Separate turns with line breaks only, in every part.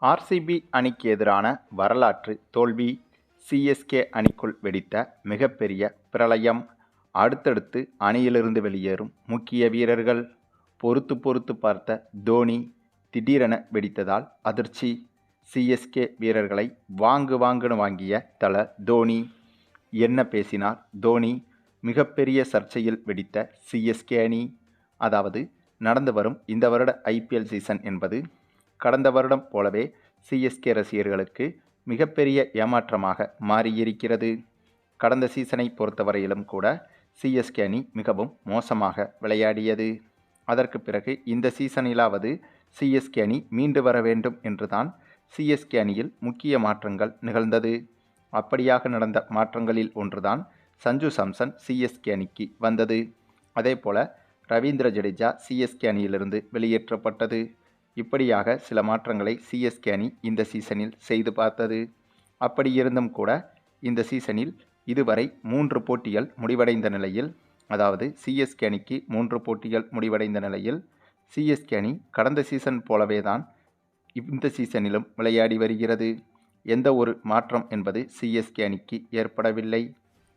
RCB அணிக்கு எதிரான வரலாற்று தோல்வி. சிஎஸ்கே அணிக்குள் வெடித்த மிகப்பெரிய பிரளயம். அடுத்தடுத்து அணியிலிருந்து வெளியேறும் முக்கிய வீரர்கள். பொறுத்து பொறுத்து பார்த்த தோனி திடீரென வெடித்ததால் அதிர்ச்சி. சிஎஸ்கே வீரர்களை வாங்குன்னு வாங்கிய தல தோனி. என்ன பேசினார் தோனி? மிகப்பெரிய சர்ச்சையில் வெடித்த சிஎஸ்கே அணி. அதாவது நடந்து வரும் இந்த வருட ஐபிஎல் சீசன் என்பது கடந்த வருடம் போலவே சிஎஸ்கே ரசிகர்களுக்கு மிகப்பெரிய ஏமாற்றமாக மாறியிருக்கிறது. கடந்த சீசனை பொறுத்தவரையிலும் கூட சிஎஸ்கே அணி மிகவும் மோசமாக விளையாடியது. அதற்கு பிறகு இந்த சீசனிலாவது சிஎஸ்கே அணி மீண்டு வர வேண்டும் என்றுதான் சிஎஸ்கே அணியில் முக்கிய மாற்றங்கள் நிகழ்ந்தது. அப்படியாக நடந்த மாற்றங்களில் ஒன்றுதான் சஞ்சு சாம்சன் சிஎஸ்கே அணிக்கு வந்தது. அதேபோல ரவீந்திர ஜடேஜா சிஎஸ்கே அணியிலிருந்து வெளியேற்றப்பட்டது. இப்படியாக சில மாற்றங்களை சிஎஸ்கே அணி இந்த சீசனில் செய்து பார்த்தது. அப்படி இருந்தும் கூட இந்த சீசனில் இதுவரை 3 போட்டிகள் முடிவடைந்த நிலையில், அதாவது சிஎஸ்கே அணிக்கு 3 போட்டிகள் முடிவடைந்த நிலையில் சிஎஸ்கே அணி கடந்த சீசன் போலவே தான் இந்த சீசனிலும் விளையாடி வருகிறது. எந்த ஒரு மாற்றம் என்பது சிஎஸ்கே அணிக்கு ஏற்படவில்லை.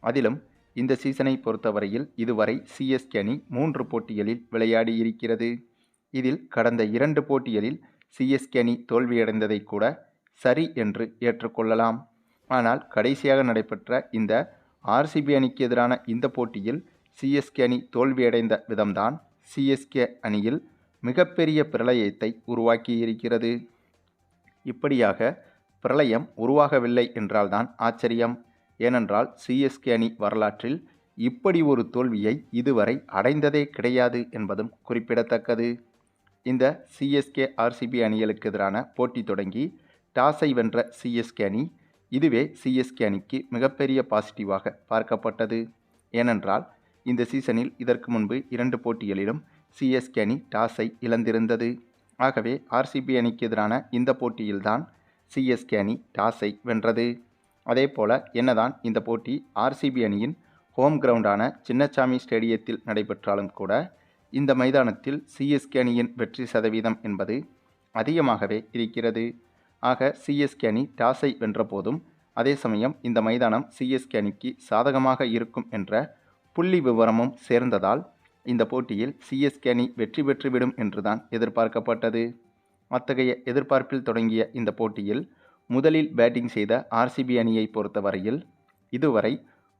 அதிலும் இந்த சீசனை பொறுத்தவரையில் இதுவரை சிஎஸ்கே அணி 3 போட்டிகளில் விளையாடி இருக்கிறது. இதில் கடந்த 2 போட்டிகளில் சிஎஸ்கே அணி தோல்வியடைந்ததை கூட சரி என்று ஏற்றுக்கொள்ளலாம். ஆனால் கடைசியாக நடைபெற்ற இந்த ஆர்சிபி அணிக்கு எதிரான இந்த போட்டியில் சிஎஸ்கே அணி தோல்வியடைந்த விதம்தான் சிஎஸ்கே அணியில் மிகப்பெரிய பிரளயத்தை உருவாக்கியிருக்கிறது. இப்படியாக பிரளயம் உருவாகவில்லை என்றால்தான் ஆச்சரியம். ஏனென்றால் சிஎஸ்கே அணி வரலாற்றில் இப்படி ஒரு தோல்வியை இதுவரை அடைந்ததே கிடையாது என்பதும் குறிப்பிடத்தக்கது. இந்த சிஎஸ்கே ஆர்சிபி அணிகளுக்கு எதிரான போட்டி தொடங்கி டாஸை வென்ற சிஎஸ்கே அணி, இதுவே சிஎஸ்கே அணிக்கு மிகப்பெரிய பாசிட்டிவாக பார்க்கப்பட்டது. ஏனென்றால் இந்த சீசனில் இதற்கு முன்பு 2 போட்டிகளிலும் சிஎஸ்கே அணி டாஸை இழந்திருந்தது. ஆகவே ஆர்சிபி அணிக்கு எதிரான இந்த போட்டியில்தான் சிஎஸ்கே அணி டாஸை வென்றது. அதேபோல என்னதான் இந்த போட்டி ஆர்சிபி அணியின் ஹோம் கிரவுண்டான சின்னசாமி ஸ்டேடியத்தில் நடைபெற்றாலும் கூட இந்த மைதானத்தில் சிஎஸ்கே அணியின் வெற்றி சதவீதம் என்பது அதிகமாகவே இருக்கிறது. ஆக சிஎஸ்கே அணி டாஸை வென்ற போதும் அதே சமயம் இந்த மைதானம் சிஎஸ்கே அணிக்கு சாதகமாக இருக்கும் என்ற புள்ளி விவரமும் சேர்ந்ததால் இந்த போட்டியில் சிஎஸ்கே அணி வெற்றி பெற்றுவிடும் என்றுதான் எதிர்பார்க்கப்பட்டது. அத்தகைய எதிர்பார்ப்பில் தொடங்கிய இந்த போட்டியில் முதலில் பேட்டிங் செய்த ஆர்சிபி அணியை பொறுத்தவரையில் இதுவரை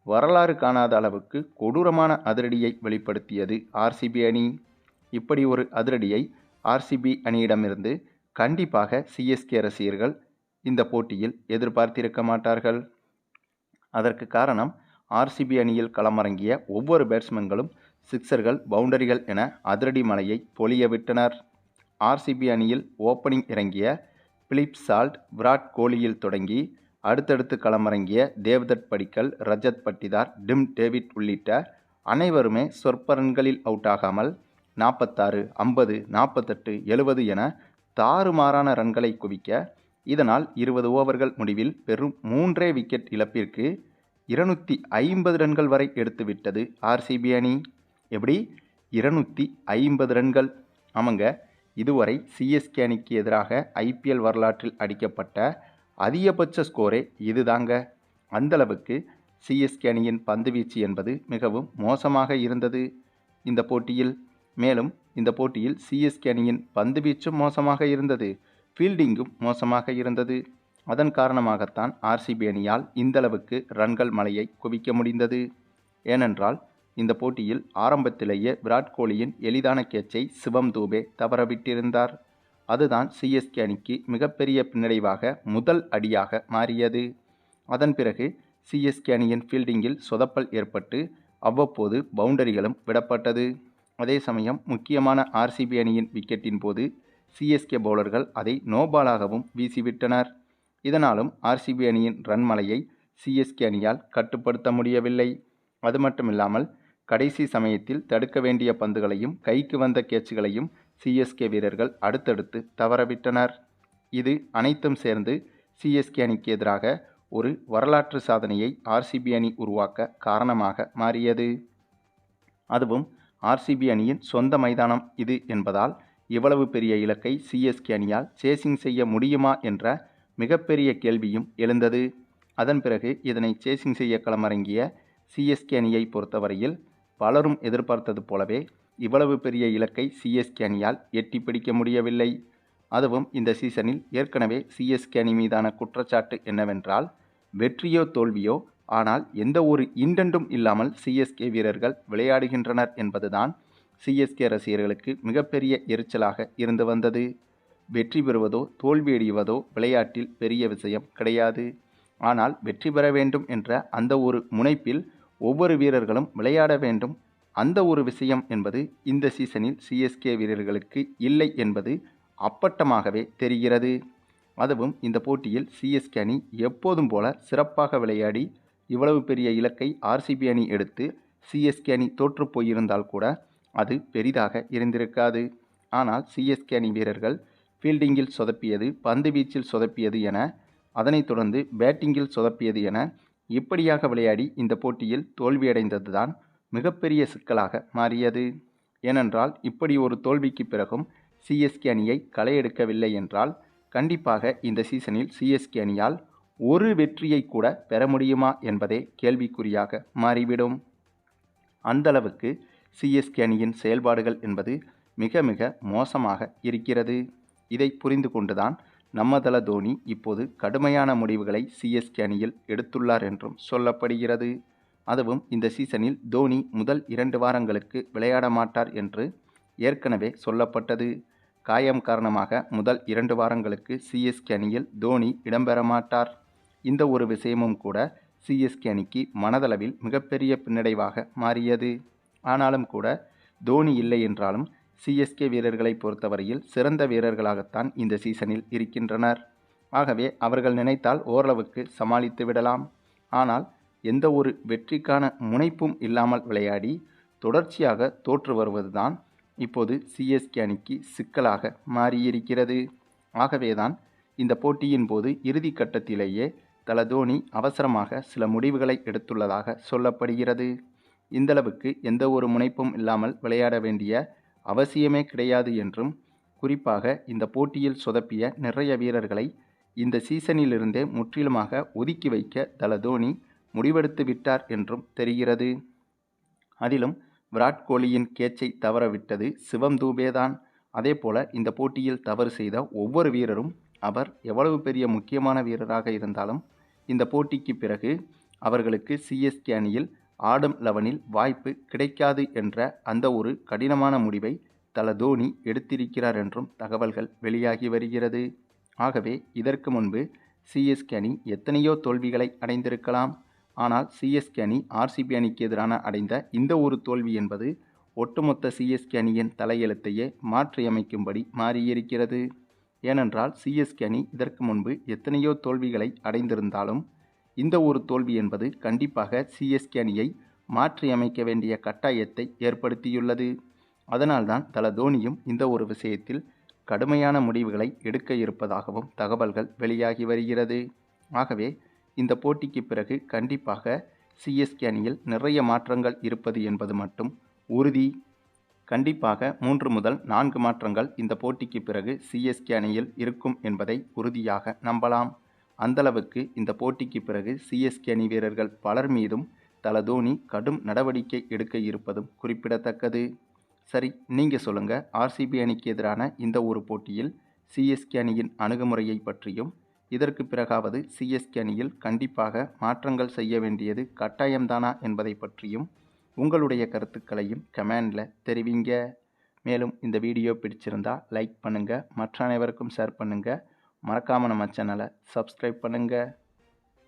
வரலாறு காணாத அளவுக்கு கொடூரமான அதிரடியை வெளிப்படுத்தியது ஆர்சிபி அணி. இப்படி ஒரு அதிரடியை ஆர்சிபி அணியிடமிருந்து கண்டிப்பாக சிஎஸ்கே ரசிகர்கள் இந்த போட்டியில் எதிர்பார்த்திருக்க மாட்டார்கள். அதற்கு காரணம் ஆர்சிபி அணியில் களமிறங்கிய ஒவ்வொரு பேட்ஸ்மேன்களும் சிக்சர்கள், பவுண்டரிகள் என அதிரடி மழையை பொழிய விட்டனர். ஆர்சிபி அணியில் ஓப்பனிங் இறங்கிய பிலிப் சால்ட், விராட் கோலியில் தொடங்கி அடுத்தடுத்து களமிறங்கிய தேவ்தத் படிக்கல், ரஜத் பட்டிதார், டிம் டேவிட் உள்ளிட்ட அனைவருமே சொற்ப ரன்களில் அவுட் ஆகாமல் 46, 50, 48, 70 என தாறுமாறான ரன்களை குவிக்க, இதனால் 20 ஓவர்கள் முடிவில் வெறும் 3 விக்கெட் இழப்பிற்கு 250 ரன்கள் வரை எடுத்துவிட்டது ஆர்சிபி அணி. எப்படி 250 ரன்கள்? ஆமாங்க, இதுவரை சிஎஸ்கே அணிக்கு எதிராக ஐபிஎல் வரலாற்றில் அடிக்கப்பட்ட அதிகபட்ச ஸ்கோரே இதுதாங்க. அந்தளவுக்கு சிஎஸ்கே அணியின் பந்துவீச்சு என்பது மிகவும் மோசமாக இருந்தது இந்த போட்டியில். மேலும் இந்த போட்டியில் சிஎஸ்கே அணியின் பந்துவீச்சும் மோசமாக இருந்தது, ஃபீல்டிங்கும் மோசமாக இருந்தது. அதன் காரணமாகத்தான் ஆர்சிபி அணியால் இந்தளவுக்கு ரன்கள் மலையை குவிக்க முடிந்தது. ஏனென்றால் இந்த போட்டியில் ஆரம்பத்திலேயே விராட் கோலியின் எளிதான கேட்சை சிவம் தூபே தவறவிட்டிருந்தார். அதுதான் சிஎஸ்கே அணிக்கு மிகப்பெரிய பின்னடைவாக முதல் அடியாக மாறியது. அதன் பிறகு சிஎஸ்கே அணியின் ஃபீல்டிங்கில் சொதப்பல் ஏற்பட்டு அவ்வப்போது பவுண்டரிகளும் விடப்பட்டது. அதே சமயம் முக்கியமான ஆர்சிபி அணியின் விக்கெட்டின் போது சிஎஸ்கே பவுலர்கள் அதை நோபாலாகவும் வீசிவிட்டனர். இதனாலும் ஆர்சிபி அணியின் ரன் மலையை சிஎஸ்கே அணியால் கட்டுப்படுத்த முடியவில்லை. அது மட்டுமில்லாமல் கடைசி சமயத்தில் தடுக்க வேண்டிய பந்துகளையும் கைக்கு வந்த கேட்சுகளையும் சிஎஸ்கே வீரர்கள் அடுத்தடுத்து தவறவிட்டனர். இது அனைத்தும் சேர்ந்து சிஎஸ்கே அணிக்கு எதிராக ஒரு வரலாற்று சாதனையை ஆர்சிபி அணி உருவாக்க காரணமாக மாறியது. அதுவும் ஆர்சிபி அணியின் சொந்த மைதானம் இது என்பதால் இவ்வளவு பெரிய இலக்கை சிஎஸ்கே அணியால் சேசிங் செய்ய முடியுமா என்ற மிகப்பெரிய கேள்வியும் எழுந்தது. அதன் பிறகு இதனை சேசிங் செய்ய களமிறங்கிய சிஎஸ்கே அணியை பொறுத்தவரையில் பலரும் எதிர்பார்த்தது போலவே இவ்வளவு பெரிய இலக்கை சிஎஸ்கே அணியால் எட்டி பிடிக்க முடியவில்லை. அதுவும் இந்த சீசனில் ஏற்கனவே சிஎஸ்கே அணி மீதான குற்றச்சாட்டு என்னவென்றால், வெற்றியோ தோல்வியோ ஆனால் எந்த ஒரு இன்டென்ட்டும் இல்லாமல் சிஎஸ்கே வீரர்கள் விளையாடுகின்றனர் என்பதுதான் சிஎஸ்கே ரசிகர்களுக்கு மிகப்பெரிய எரிச்சலாக இருந்து வந்தது. வெற்றி பெறுவதோ தோல்வியடைவதோ விளையாட்டில் பெரிய விஷயம் கிடையாது. ஆனால் வெற்றி பெற வேண்டும் என்ற அந்த ஒரு முனைப்பில் ஒவ்வொரு வீரர்களும் விளையாட வேண்டும். அந்த ஒரு விஷயம் என்பது இந்த சீசனில் சிஎஸ்கே வீரர்களுக்கு இல்லை என்பது அப்பட்டமாகவே தெரிகிறது. அதுவும் இந்த போட்டியில் சிஎஸ்கே அணி எப்போதும் போல சிறப்பாக விளையாடி இவ்வளவு பெரிய இலக்கை ஆர்சிபி அணி எடுத்து சிஎஸ்கே அணி தோற்று போயிருந்தால் கூட அது பெரிதாக இருந்திருக்காது. ஆனால் சிஎஸ்கே அணி வீரர்கள் ஃபீல்டிங்கில் சொதப்பியது, பந்து வீச்சில் சொதப்பியது என, அதனைத் தொடர்ந்து பேட்டிங்கில் சொதப்பியது என இப்படியாக விளையாடி இந்த போட்டியில் தோல்வியடைந்ததுதான் மிகப்பெரிய சிக்கலாக மாறியது. ஏனென்றால் இப்படி ஒரு தோல்விக்கு பிறகும் சிஎஸ்கே அணியை களையெடுக்கவில்லை என்றால் கண்டிப்பாக இந்த சீசனில் சிஎஸ்கே அணியால் ஒரு வெற்றியை கூட பெற முடியுமா என்பதே கேள்விக்குறியாக மாறிவிடும். அந்தளவுக்கு சிஎஸ்கே அணியின் செயல்பாடுகள் என்பது மிக மிக மோசமாக இருக்கிறது. இதை புரிந்து கொண்டுதான் நம்ம தல தோனி இப்போது கடுமையான முடிவுகளை சிஎஸ்கே அணியில் எடுத்துள்ளார் என்றும் சொல்லப்படுகிறது. அதுவும் இந்த சீசனில் தோனி முதல் 2 வாரங்களுக்கு விளையாட மாட்டார் என்று ஏற்கனவே சொல்லப்பட்டது. காயம் காரணமாக முதல் 2 வாரங்களுக்கு சிஎஸ்கே அணியில் தோனி இடம்பெற மாட்டார். இந்த ஒரு விஷயமும் கூட சிஎஸ்கே அணிக்கு மனதளவில் மிகப்பெரிய பின்னடைவாக மாறியது. ஆனாலும் கூட தோனி இல்லை என்றாலும் சிஎஸ்கே வீரர்களை பொறுத்தவரையில் சிறந்த வீரர்களாகத்தான் இந்த சீசனில் இருக்கின்றனர். ஆகவே அவர்கள் நினைத்தால் ஓரளவுக்கு சமாளித்து விடலாம். ஆனால் எந்த ஒரு வெற்றிக்கான முனைப்பும் இல்லாமல் விளையாடி தொடர்ச்சியாக தோற்று வருவதுதான் இப்போது சிஎஸ்கே அணிக்கு சிக்கலாக மாறியிருக்கிறது. ஆகவேதான் இந்த போட்டியின் போது இறுதி கட்டத்திலேயே தல தோனி அவசரமாக சில முடிவுகளை எடுத்துள்ளதாக சொல்லப்படுகிறது. இந்தளவுக்கு எந்த ஒரு முனைப்பும் இல்லாமல் விளையாட வேண்டிய அவசியமே கிடையாது என்றும், குறிப்பாக இந்த போட்டியில் சொதப்பிய நிறைய வீரர்களை இந்த சீசனிலிருந்தே முற்றிலுமாக ஒதுக்கி வைக்க தல தோனி முடிவெடுத்து விட்டார் என்றும் தெரிகிறது. அதிலும் விராட் கோலியின் கேட்சை தவறவிட்டது சிவம் தூபேதான். அதேபோல இந்த போட்டியில் தவறு செய்த ஒவ்வொரு வீரரும், அவர் எவ்வளவு பெரிய முக்கியமான வீரராக இருந்தாலும் இந்த போட்டிக்கு பிறகு அவர்களுக்கு சிஎஸ்கே அணியில் ஆடும் 11இல் வாய்ப்பு கிடைக்காது என்ற அந்த ஒரு கடினமான முடிவை தல தோனி எடுத்திருக்கிறார் என்றும் தகவல்கள் வெளியாகி வருகிறது. ஆகவே இதற்கு முன்பு சிஎஸ்கே அணி எத்தனையோ தோல்விகளை அடைந்திருக்கலாம். ஆனால் சிஎஸ்கே அணி ஆர்சிபி அணிக்கு எதிரான அடைந்த இந்த ஒரு தோல்வி என்பது ஒட்டுமொத்த சிஎஸ்கே அணியின் தலையெழுத்தையே மாற்றியமைக்கும்படி மாறியிருக்கிறது. ஏனென்றால் சிஎஸ்கே அணி இதற்கு முன்பு எத்தனையோ தோல்விகளை அடைந்திருந்தாலும் இந்த ஒரு தோல்வி என்பது கண்டிப்பாக சிஎஸ்கே அணியை மாற்றியமைக்க வேண்டிய கட்டாயத்தை ஏற்படுத்தியுள்ளது. அதனால்தான் தல தோனியும் இந்த ஒரு விஷயத்தில் கடுமையான முடிவுகளை எடுக்க இருப்பதாகவும் தகவல்கள் வெளியாகி வருகிறது. ஆகவே இந்த போட்டிக்கு பிறகு கண்டிப்பாக சிஎஸ்கே அணியில் நிறைய மாற்றங்கள் இருப்பது என்பது மட்டும் உறுதி. கண்டிப்பாக 3 முதல் 4 மாற்றங்கள் இந்த போட்டிக்கு பிறகு சிஎஸ்கே அணியில் இருக்கும் என்பதை உறுதியாக நம்பலாம். அந்தளவுக்கு இந்த போட்டிக்கு பிறகு சிஎஸ்கே அணி வீரர்கள் பலர் மீதும் தல தோனி கடும் நடவடிக்கை எடுக்க இருப்பதும் குறிப்பிடத்தக்கது. சரி, நீங்கள் சொல்லுங்கள், ஆர்சிபி அணிக்கு எதிரான இந்த ஒரு போட்டியில் சிஎஸ்கே அணியின் அணுகுமுறையை பற்றியும், இதற்கு பிறகாவது சிஎஸ்கே அணியில் கண்டிப்பாக மாற்றங்கள் செய்ய வேண்டியது கட்டாயம்தானா என்பதை பற்றியும் உங்களுடைய கருத்துக்களையும் கமெண்டில் தெரிவிங்க. மேலும் இந்த வீடியோ பிடிச்சிருந்தால் லைக் பண்ணுங்கள், மற்ற அனைவருக்கும் ஷேர் பண்ணுங்கள், மறக்காமல் நம்ம சேனலை சப்ஸ்கிரைப் பண்ணுங்கள்.